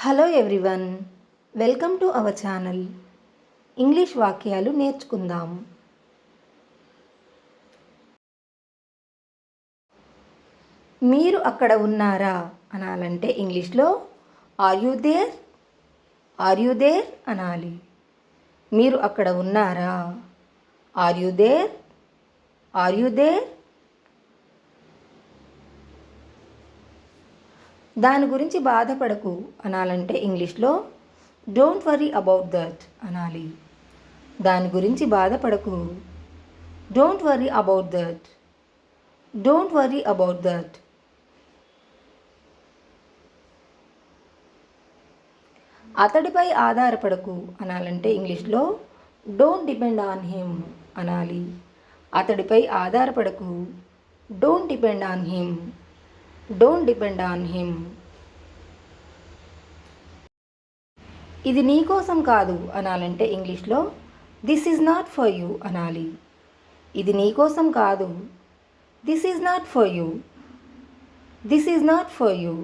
Hello everyone, welcome to our channel. English వాక్యాలు నేర్చుకుందాం. మీరు అక్కడ ఉన్నారా అనాలంటే ఇంగ్లీష్లో are you there, are you there అనాలి. మీరు అక్కడ ఉన్నారా, are you there, are you there. దాని గురించి బాధపడకు అనాలంటే ఇంగ్లీష్లో డోంట్ వరీ అబౌట్ దట్ అనాలి. దాని గురించి బాధపడకు, don't worry about that, don't worry about that. అతడిపై ఆధారపడకు అనాలంటే ఇంగ్లీష్లో డోంట్ డిపెండ్ ఆన్ హిమ్ అనాలి. అతడిపై ఆధారపడకు, don't depend on him, don't depend on him. ఇది నీ కోసం కాదు అనాలంటే ఇంగ్లీష్లో this is not for you అనాలి. ఇది నీ కోసం కాదు, this is not for you, this is not for you.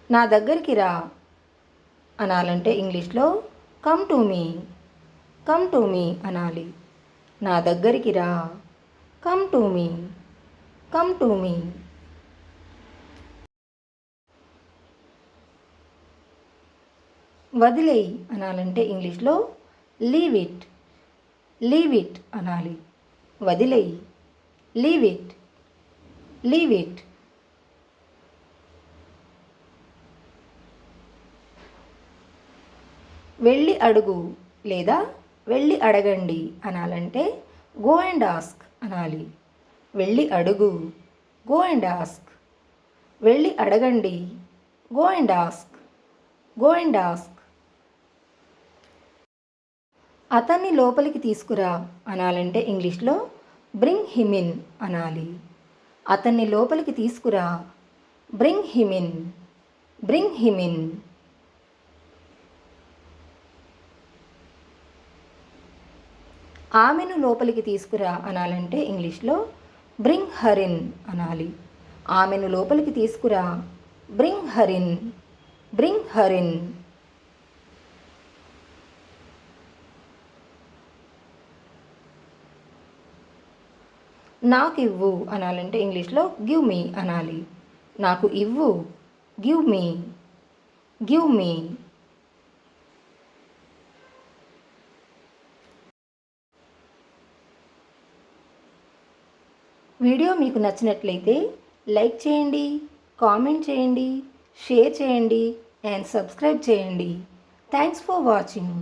నా దగ్గరికి రా అనాలంటే ఇంగ్లీష్లో come to me, come to me అనాలి. నా దగ్గరికి రా, come to me, come to me. వదిలేయి అనాలంటే ఇంగ్లీష్లో లీవ్ ఇట్, లీవ్ ఇట్ అనాలి. వదిలేయి, లీవ్ ఇట్, లీవ్ ఇట్. వెళ్ళి అడుగు లేదా వెళ్ళి అడగండి అనాలంటే గో అండ్ ఆస్క్ అనాలి. వెళ్ళి అడుగు, గో అండ్ ఆస్క్. వెళ్ళి అడగండి, go and ask, go and ask. అతన్ని లోపలికి తీసుకురా అనాలంటే ఇంగ్లీష్లో బ్రింగ్ హిమ్ ఇన్ అనాలి. అతన్ని లోపలికి తీసుకురా, bring him in, bring him in. ఆమెను లోపలికి తీసుకురా అనాలంటే ఇంగ్లీష్లో బ్రింగ్ హర్ ఇన్ అనాలి. ఆమెను లోపలికి తీసుకురా, bring her in, bring her in. నాకు ఇవ్వు అనాలంటే ఇంగ్లీష్లో గివ్ మీ అనాలి. నాకు ఇవ్వు, give me, give me. Video మీకు నచ్చినట్లయితే లైక్ చేయండి, కామెంట్ చేయండి, షేర్ చేయండి అండ్ సబ్స్క్రైబ్ చేయండి. Thanks for watching.